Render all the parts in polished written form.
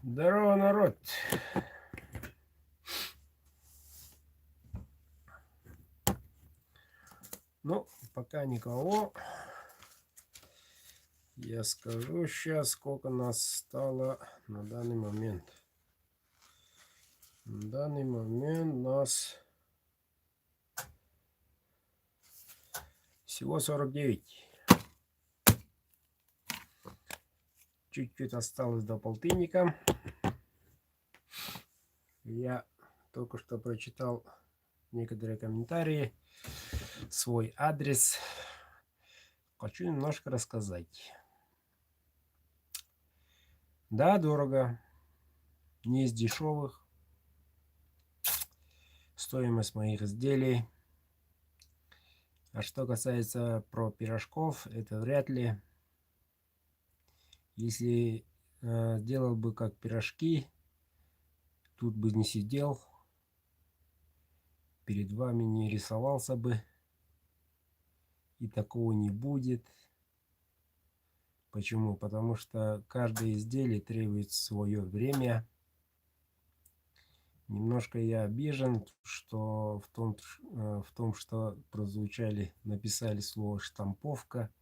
Здорово, народ. Ну, пока никого. Я скажу сейчас, сколько нас стало на данный момент. На данный момент нас всего 49. Чуть-чуть осталось до полтинника. Я только что прочитал некоторые комментарии, свой адрес. Хочу немножко рассказать. Да, дорого. Не из дешевых. Стоимость моих изделий. А что касается про пирожков, это вряд ли. Если делал бы как пирожки, тут бы не сидел, перед вами не рисовался бы, и такого не будет. Почему? Потому что каждое изделие требует свое время. Немножко я обижен, что в том, что прозвучали, написали слово штамповка,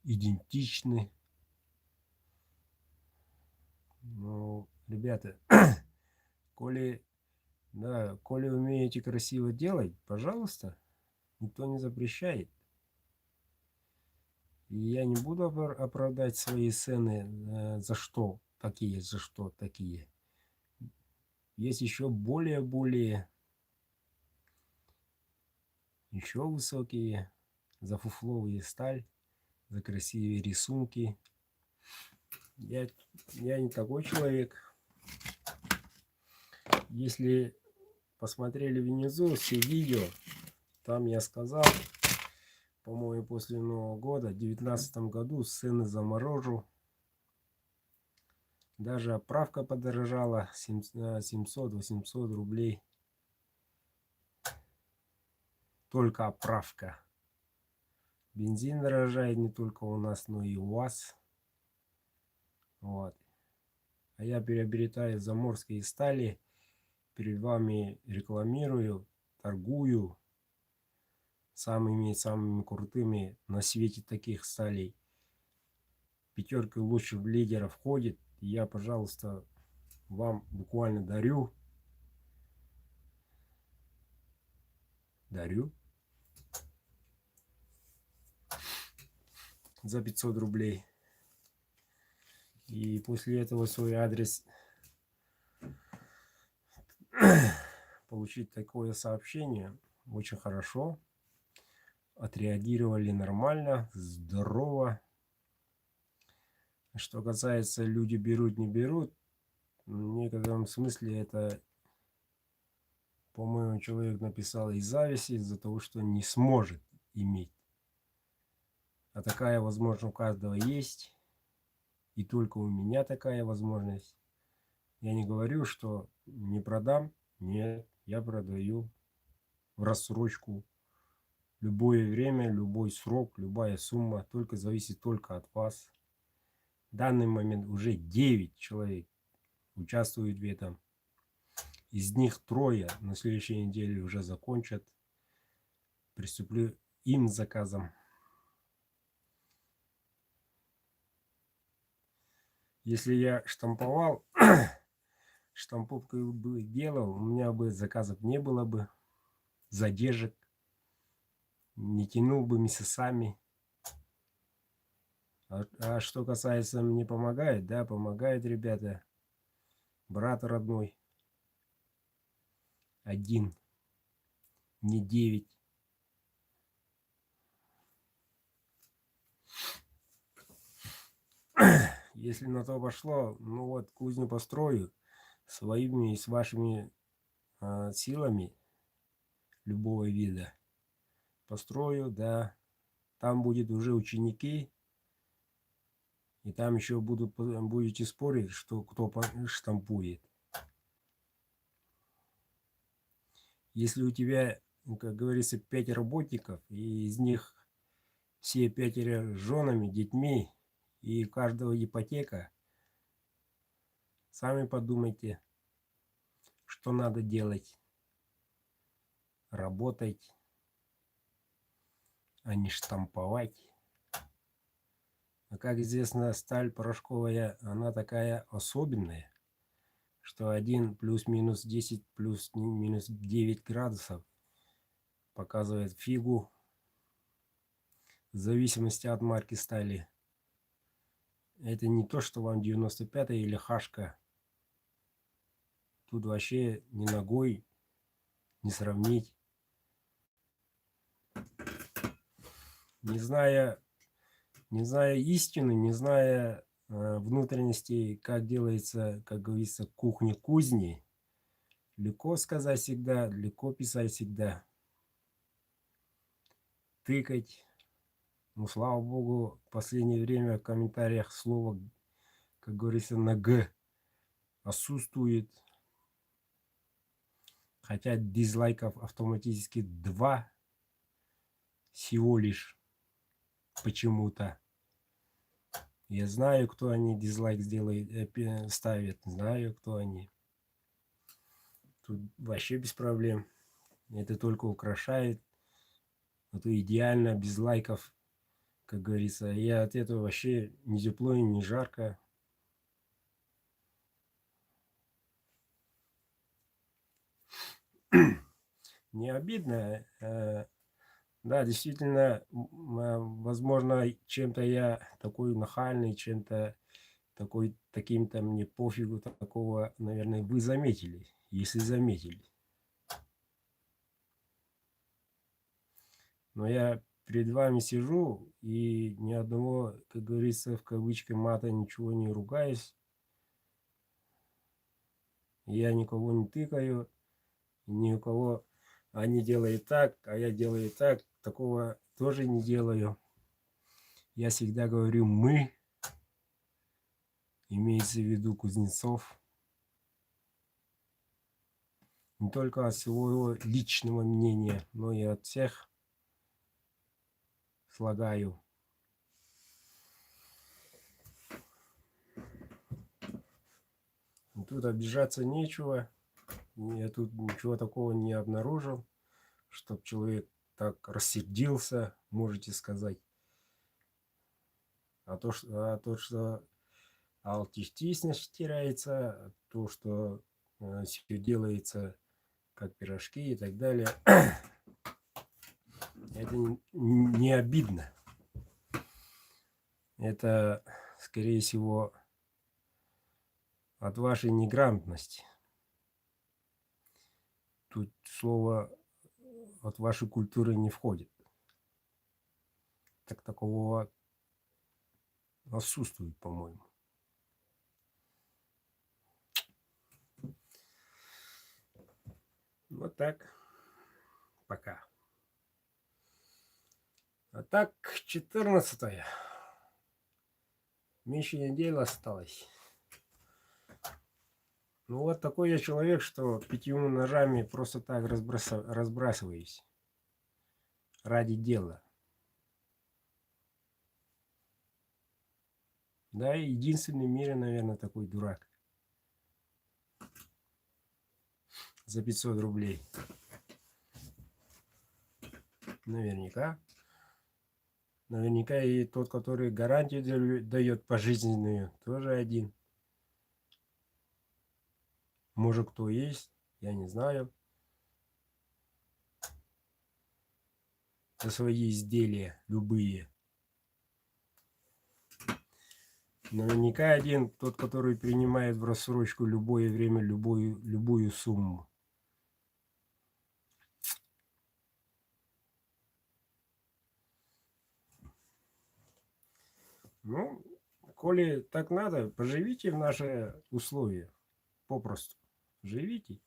идентичны. Ну, ребята, коли умеете красиво делать, пожалуйста, никто не запрещает. И я не буду оправдать свои цены, за что такие. Есть еще более еще высокие, за фуфловые сталь, за красивые рисунки. Я не такой человек. Если посмотрели внизу все видео, там я сказал, по-моему, после Нового года, в 2019 году цены заморожу. Даже оправка подорожала 700-800 рублей. Только оправка. Бензин дорожает не только у нас, но и у вас. Вот. А я приобретаю заморские стали. Перед вами рекламирую, торгую самыми крутыми на свете таких сталей. Пятерка лучших лидеров входит. И я, пожалуйста, вам буквально дарю за 500 рублей. И после этого свой адрес получить такое сообщение очень хорошо. Отреагировали нормально, здорово. Что касается люди берут, не берут, в некотором смысле это, по-моему, человек написал из зависти, из-за того, что не сможет иметь. А такая возможность у каждого есть. И только у меня такая возможность. Я не говорю, что не продам. Нет, я продаю в рассрочку. Любое время, любой срок, любая сумма. Только зависит только от вас. В данный момент уже 9 человек участвуют в этом. Из них 3 на следующей неделе уже закончат. Приступлю им заказом. Если я штамповал, штамповку бы делал, у меня бы заказов не было бы, задержек, не тянул бы месяцами. А что касается, мне помогает, да, помогает, ребята, брат родной, 1, не 9. Если на то пошло, ну вот кузню построю своими и с вашими силами любого вида. Построю, да. Там будет уже ученики. И там еще будете спорить, что кто штампует. Если у тебя, как говорится, 5 работников, и из них все 5 с женами, детьми, и у каждого ипотека, Сами подумайте, что надо делать. Работать, а не штамповать. А как известно, сталь порошковая, она такая особенная, что 1 плюс-минус 10 плюс-минус 9 градусов показывает фигу в зависимости от марки стали. Это не то, что вам 95 или хашка. Тут вообще ни ногой не сравнить. Не зная истины, не зная внутренностей, как делается, как говорится, кухня кузни, легко сказать всегда, легко писать всегда. Тыкать. Ну, слава богу, в последнее время в комментариях слово, как говорится, на «г» отсутствует. Хотя дизлайков автоматически 2 всего лишь почему-то. Я знаю, кто они, дизлайк ставят, знаю, кто они. Тут вообще без проблем. Это только украшает. А то идеально, без лайков, как говорится. Я от этого вообще ни тепло, ни жарко. Не обидно. Да, действительно, возможно, чем-то я такой нахальный, чем-то таким-то мне пофигу такого, наверное, вы заметили, если заметили. Но я перед вами сижу и ни одного, как говорится, в кавычках мата ничего не ругаюсь. Я никого не тыкаю, ни у кого они делают так, а я делаю так. Такого тоже не делаю. Я всегда говорю «мы», имеется в виду Кузнецов. Не только от своего личного мнения, но и от всех слагаю. Тут обижаться нечего. Я тут ничего такого не обнаружил, чтоб человек так рассердился, можете сказать. А то, что алтистичность теряется, то, что все делается как пирожки и так далее, это не обидно. Это, скорее всего, от вашей неграмотности. Тут слово от вашей культуры не входит. Так такого отсутствует, по-моему. Вот так. Пока. А так, 14-е. Меньше недели осталось. Ну вот такой я человек, что 5 ножами просто так разбрасываюсь. Ради дела. Да, и единственный в мире, наверное, такой дурак. За 500 рублей. Наверняка. Наверняка и тот, который гарантию дает пожизненную, тоже один. Может, кто есть, я не знаю. За свои изделия, любые. Наверняка один, тот, который принимает в рассрочку любое время, любую сумму. Ну, коли так надо, поживите в наши условия. Попросту. Живите.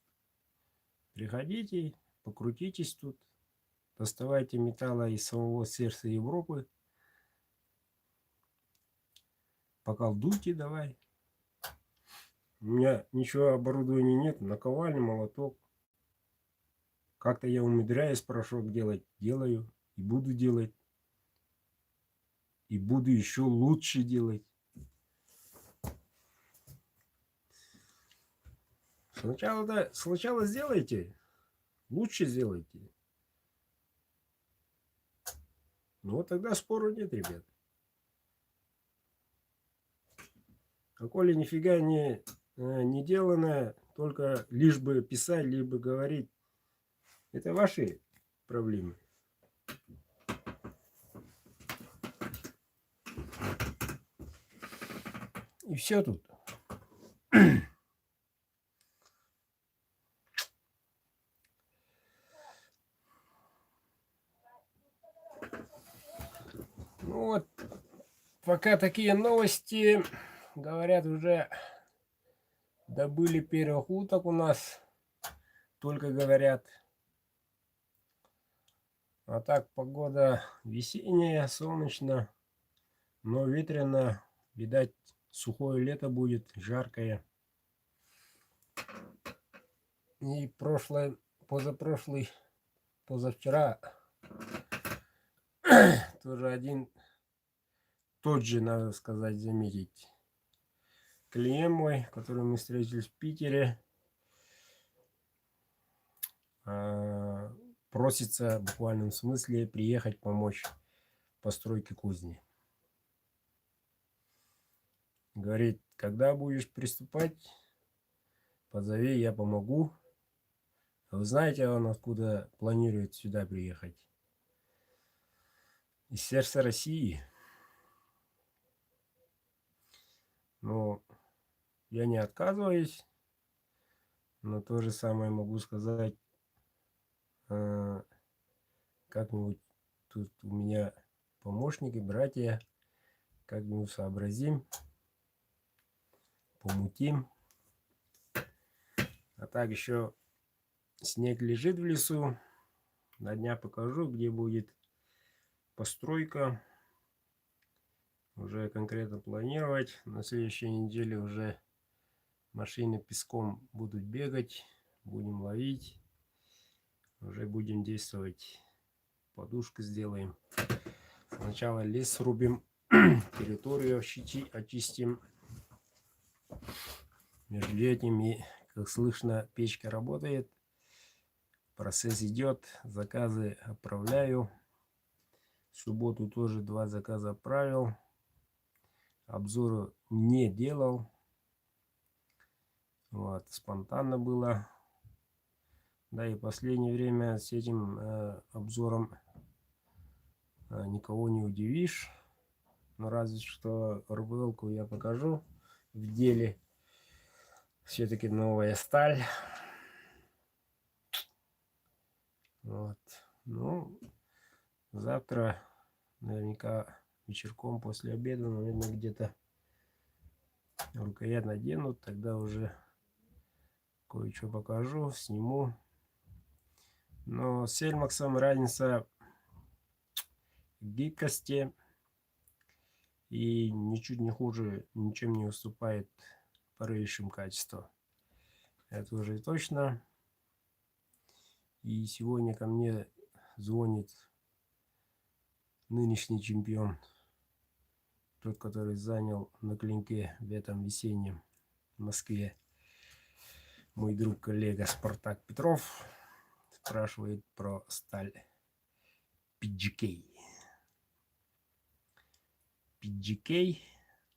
Приходите, покрутитесь тут. Доставайте металла из самого сердца Европы. Поколдуйте давай. У меня ничего оборудования нет. Наковальня, молоток. Как-то я умудряюсь порошок делать. Делаю. И буду делать. И буду еще лучше делать. Сначала сделайте, лучше сделайте. Ну вот тогда спору нет, ребят. А коли нифига не делано, только лишь бы писать, либо говорить, это ваши проблемы. И все тут. Ну вот, пока такие новости, говорят, уже добыли первых уток у нас, только говорят. А так погода весенняя, солнечно, но ветрено. Видать, сухое лето будет, жаркое. И позавчера тоже один тот же, надо сказать, заметить, клиент мой, который мы встретились в Питере, просится в буквальном смысле приехать помочь в постройке кузни. Говорит, когда будешь приступать, позови, я помогу. А вы знаете, он откуда планирует сюда приехать? Из сердца России. Но я не отказываюсь, но то же самое могу сказать. Как-нибудь тут у меня помощники, братья, как-нибудь сообразим, помутим. А так еще снег лежит в лесу. На днях покажу, где будет постройка. Уже конкретно планировать. На следующей неделе уже машины песком будут бегать. Будем ловить. Уже будем действовать. Подушку сделаем. Сначала лес срубим. Территорию очистим. Между этим, и, как слышно, печка работает. Процесс идет. Заказы отправляю. В субботу тоже 2 заказа отправил. Обзоры не делал. Вот, спонтанно было. Да, и в последнее время с этим обзором никого не удивишь. Но разве что РВЛ-ку я покажу в деле. Все-таки новая сталь. Вот. Ну, завтра наверняка вечерком после обеда, наверное, где-то рукоять наденут. Тогда уже кое-что покажу, сниму. Но с Эльмаксом разница в гибкости и ничуть не хуже, ничем не уступает порывающим качеству. Это уже точно. И сегодня ко мне звонит нынешний чемпион, тот, который занял на клинке в этом весеннем в Москве, мой друг, коллега Спартак Петров, спрашивает про сталь PGK. PGK,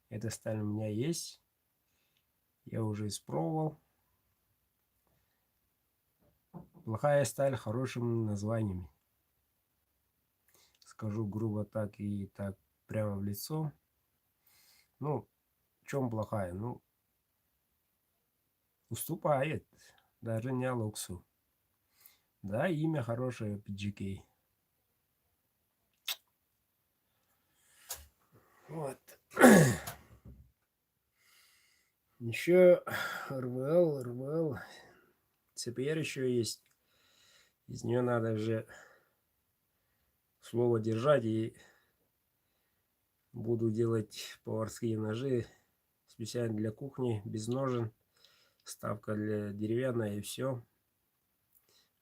эта сталь у меня есть, я уже испробовал. Плохая сталь хорошим названием. Скажу грубо так и так прямо в лицо. Ну, в чем плохая? Ну, уступает. Даже не Алоксу. Да, имя хорошее, PGK. Вот. Еще РВЛ. CPR еще есть. Из нее надо же слово держать. И буду делать поварские ножи специально для кухни, без ножен. Ставка для деревянная, и все.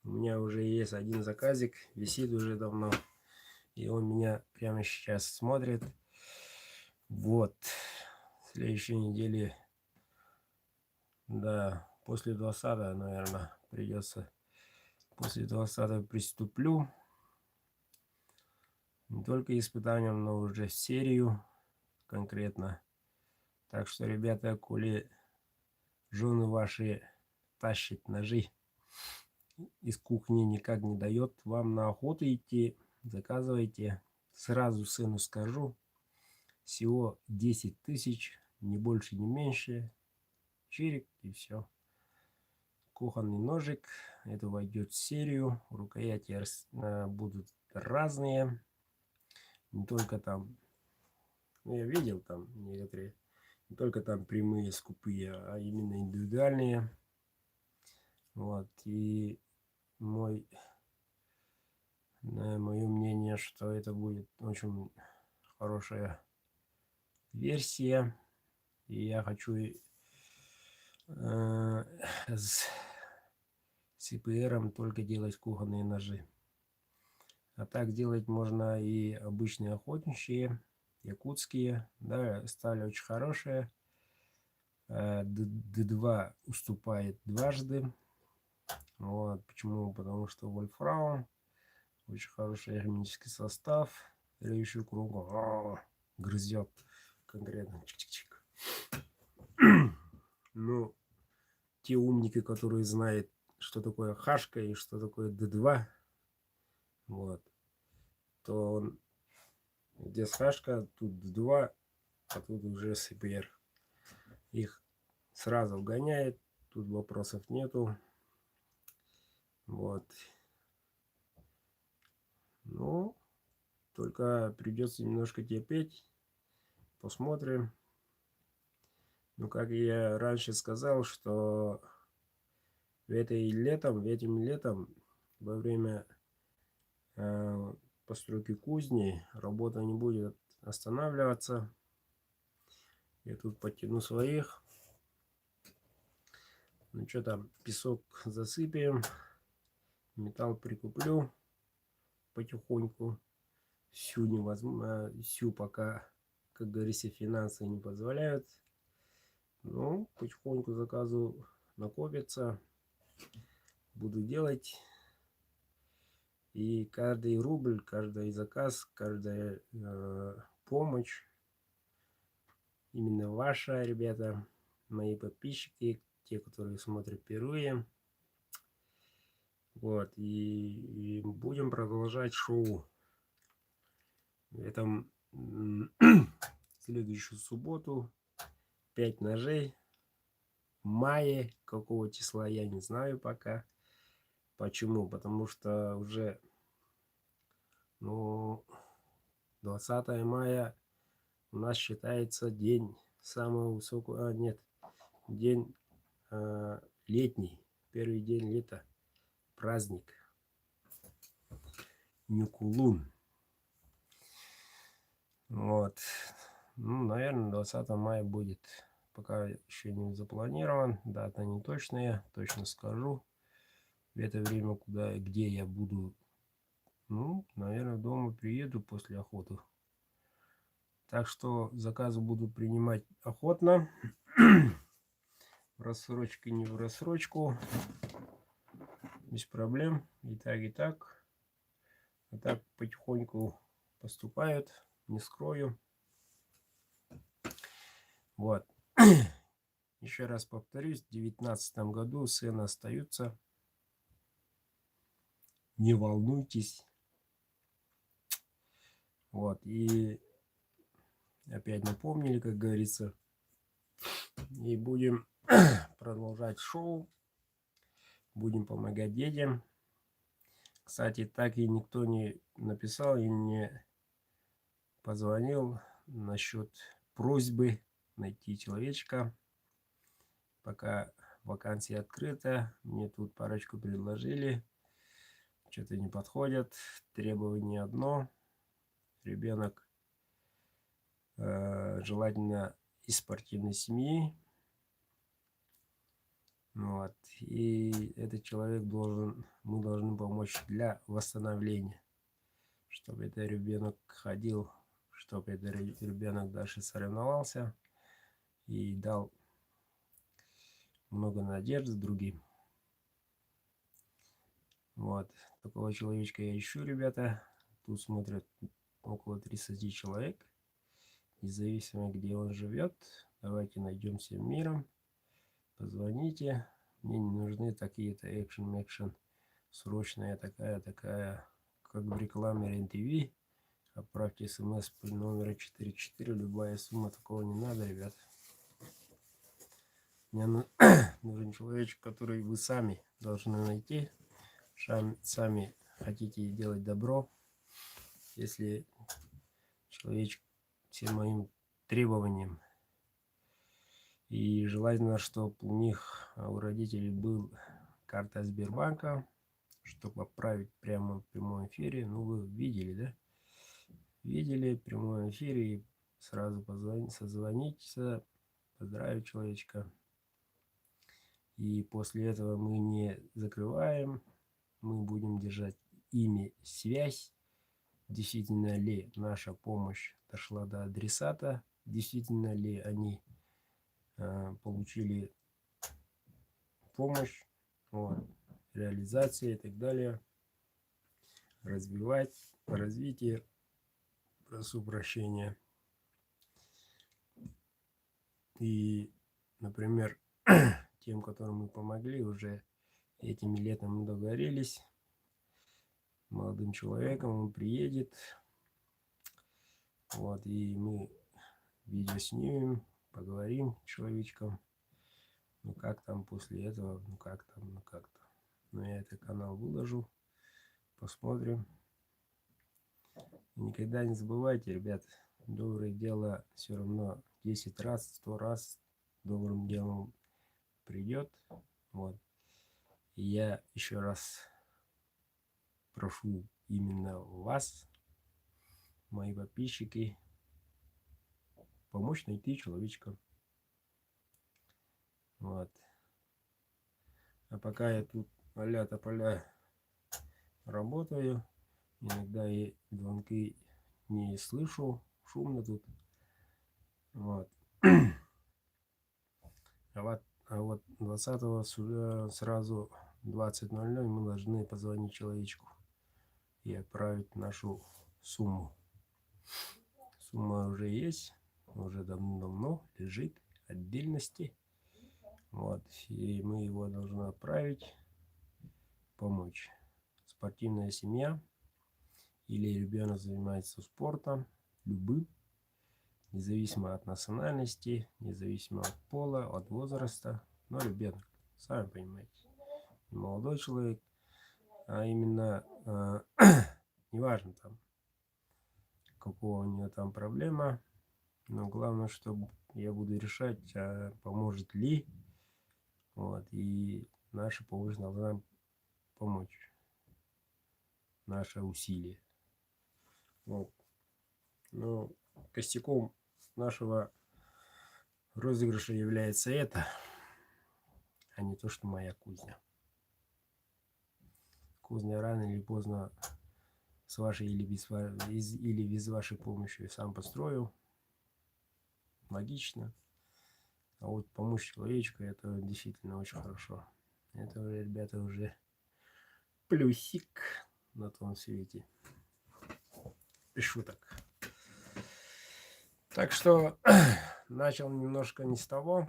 У меня уже есть один заказик, висит уже давно. И он меня прямо сейчас смотрит. Вот. В следующей неделе, да, после 20, наверное, придется. После 20 приступлю. Не только испытанием, но уже серию конкретно. Так что, ребята, коли жены ваши тащат ножи из кухни, никак не дает вам на охоту идти, заказывайте. Сразу сыну скажу, всего 10 тысяч, ни больше, ни меньше. Чирик и все. Кухонный ножик, это войдет в серию. Рукояти будут разные. Не только там, ну, я видел там некоторые, не только там прямые, скупые, а именно индивидуальные. Вот. И мое мнение, что это будет очень хорошая версия. И я хочу с ИПРом только делать кухонные ножи. А так делать можно и обычные охотничьи, якутские. Да, сталь очень хорошая. D2 уступает дважды. Вот. Почему? Потому что вольфрам очень хороший химический состав. Режущую кругу грызет конкретно. Чик-чик-чик. Ну, те умники, которые знают, что такое хашка и что такое D2, вот, то он, где хашка, тут D2, а тут уже СПР. Их сразу вгоняет, тут вопросов нету. Вот. Ну, только придется немножко терпеть. Посмотрим. Ну, как я раньше сказал, что этим летом во время постройки кузни работа не будет останавливаться. Я тут подтяну своих. Ну что там, песок засыпем, металл прикуплю потихоньку. Всю невозможно, всю пока, как говорится, финансы не позволяют. Ну, потихоньку заказу накопится. Буду делать. И каждый рубль, каждый заказ, каждая помощь, именно ваша, ребята, мои подписчики, те, которые смотрят впервые. Вот, и будем продолжать шоу. В этом следующую субботу 5 ножей. В мае, какого числа, я не знаю пока. Почему? Потому что уже, ну, 20 мая у нас считается день самого высокого, нет, день летний, первый день лета, праздник Нюкулун. Вот, ну, наверное, 20 мая будет, пока еще не запланирован, дата не точная, точно скажу. В это время, где я буду, ну, наверное, дома приеду после охоты. Так что заказы буду принимать охотно. В рассрочку, не в рассрочку. Без проблем. И так, и так. А так потихоньку поступают. Не скрою. Вот. Еще раз повторюсь. В 2019 году цены остаются. Не волнуйтесь. Вот. И опять напомнили, как говорится. И будем продолжать шоу. Будем помогать детям. Кстати, так и никто не написал и не позвонил насчет просьбы найти человечка. Пока вакансия открыта. Мне тут парочку предложили. Что-то не подходят. Требование одно. Ребенок желательно из спортивной семьи. Вот. И этот человек мы должны помочь для восстановления. Чтобы этот ребенок ходил, чтобы этот ребенок дальше соревновался и дал много надежд с другим. Вот. Такого человечка я ищу, ребята. Тут смотрят около 30 человек. Независимо, где он живет. Давайте найдем всем миром. Позвоните. Мне не нужны такие-то экшен. Срочная такая, как в рекламе РЕН-ТВ. Отправьте смс по номеру 44. Любая сумма, такого не надо, ребят. Мне нужен человечек, который вы сами должны найти. Сами хотите делать добро. Если человечек всем моим требованиям, и желательно, чтобы у родителей был карта Сбербанка, чтобы отправить прямо в прямом эфире. Ну, вы видели, да? Видели в прямом эфире и сразу созвониться, поздравить человечка. И после этого мы не закрываем, мы будем держать ими связь. Действительно ли наша помощь дошла до адресата, действительно ли они получили помощь, вот, реализация и так далее. Развитие, прошу прощения. И, например, тем, которым мы помогли, уже этим летом мы договорились. Молодым человеком он приедет. Вот, и мы видео снимем, поговорим с человечком. Ну как там после этого, ну как там. Но я этот канал выложу, посмотрим. Никогда не забывайте, ребят, доброе дело все равно 10 раз, 100 раз добрым делом придет. Вот. И я еще раз прошу именно вас, мои подписчики, помочь найти человечка. Вот. А пока я тут а-ля-тополя работаю, иногда и звонки не слышу, шумно тут. Вот. А вот 20-го сразу 20:00 мы должны позвонить человечку и отправить нашу сумму. Сумма уже есть, уже давно лежит в отдельности. Вот. И мы его должны отправить, помочь. Спортивная семья или ребенок занимается спортом, любым, независимо от национальности, независимо от пола, от возраста. Но ребенок, сами понимаете, не молодой человек, а именно неважно там, какого у него там проблема, но главное, чтобы я буду решать, поможет ли. Вот, и наша помощь должна помочь, наше усилие. Вот. Но костяком нашего розыгрыша является это, а не то, что моя кузня. Кузня рано или поздно с вашей или без вашей помощи сам построю. Логично. А вот помочь человечку — это действительно очень хорошо. Это, ребята, уже плюсик на том свете. Без шуток. Так что начал немножко не с того.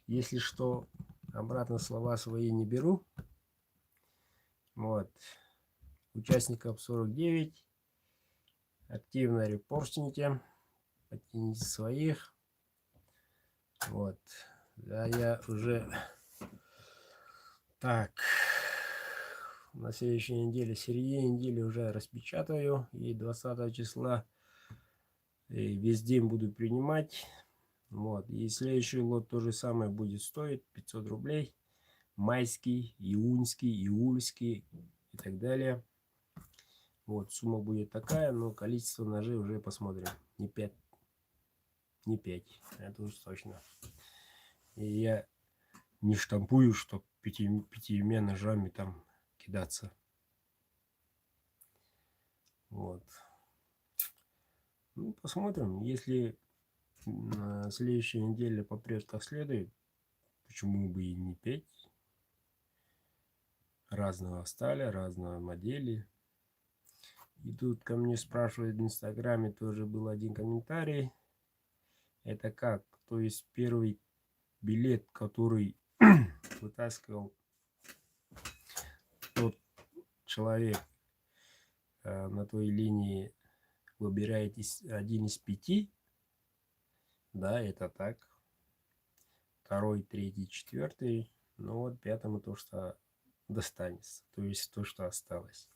Если что, обратно слова свои не беру. Вот. Участников 49. Активно репостните. Подтяните своих. Вот. Да, я уже... Так. На следующей неделе, середине недели уже распечатаю. И 20 числа весь день буду принимать. Вот. И следующий лот то же самое будет стоить 500 рублей. Майский, июньский, июльский и так далее. Вот, сумма будет такая, но количество ножей уже посмотрим. Не 5. Не 5. Это уж точно. И я не штампую, что 5 ножами там кидаться. Вот. Ну, посмотрим. Если на следующей неделе попрет как следует, Почему бы и не петь? Разного стиля, разного модели. И тут ко мне спрашивают в Инстаграме, тоже был один комментарий. Это как? То есть первый билет, который вытаскивал тот человек на той линии, выбирает один из 5. Да, это так. Второй, третий, четвертый. Ну вот пятому то, что достанется. То есть то, что осталось.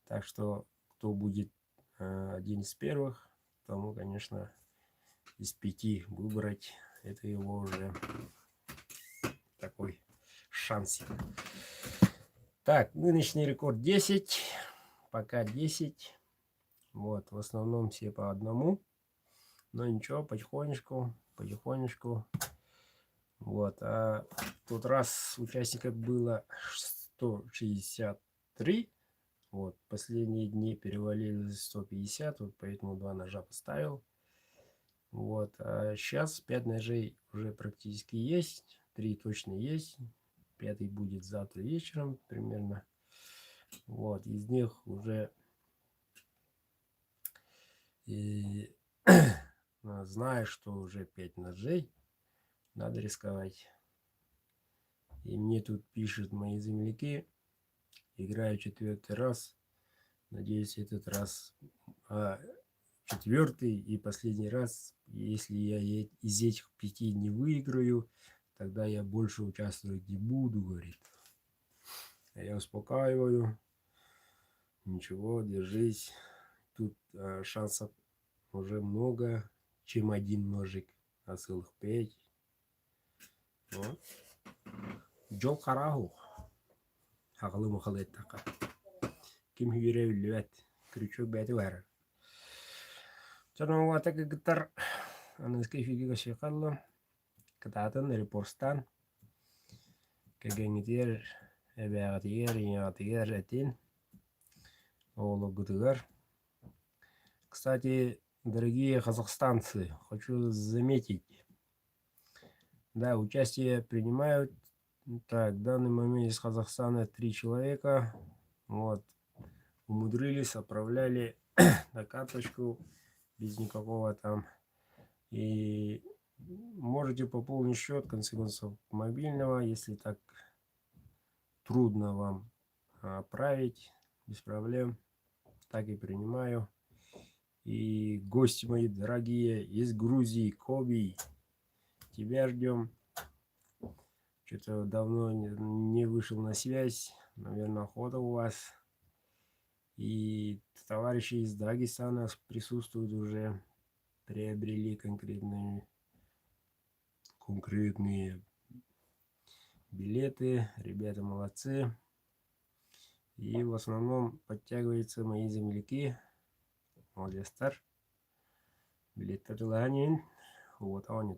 Так что, кто будет один из первых, тому, конечно, из 5 выбрать. Это его уже такой шансик. Так, нынешний рекорд 10. Пока 10. Вот, в основном все по одному. Но ничего, потихонечку, потихонечку. Вот, а в тот раз участников было 163. Вот, последние дни перевалили 150, вот поэтому 2 ножа поставил. Вот, а сейчас 5 ножей уже практически есть, 3 точно есть. 5-й будет завтра вечером примерно. Вот, из них уже и знаю, что уже 5 ножей, надо рисковать. И мне тут пишут мои земляки, играю 4-й раз, надеюсь, этот раз 4-й и последний раз. Если я из этих 5 не выиграю, тогда я больше участвовать не буду, говорит. А я успокаиваю. Ничего, держись. Тут шансов уже много, чем один ножик, а целых 5. Вот. Джол Хараху. Хақлы мұқылет тақа. Ким хүйре үллюет. Крючок бәті вәрі. Чарнау атака гитар. Анынскай фигига шиқаллы. Кататын репорстан. Кагангитер. Эбәғатигер, яғатигер әтин. Олы гудыгар. Кстати, дорогие казахстанцы, хочу заметить. Да, участие принимают. Так, в данный момент из Казахстана 3 человека. Вот. Умудрились, отправляли на карточку без никакого там. И можете пополнить счет, в конце концов, мобильного, если так трудно вам отправить, без проблем. Так и принимаю. И гости мои дорогие из Грузии, Коби, тебя ждем. Что-то давно не вышел на связь. Наверное, охота у вас. И товарищи из Дагестана присутствуют уже. Приобрели конкретные билеты. Ребята молодцы. И в основном подтягиваются мои земляки. Молодец, билет вот он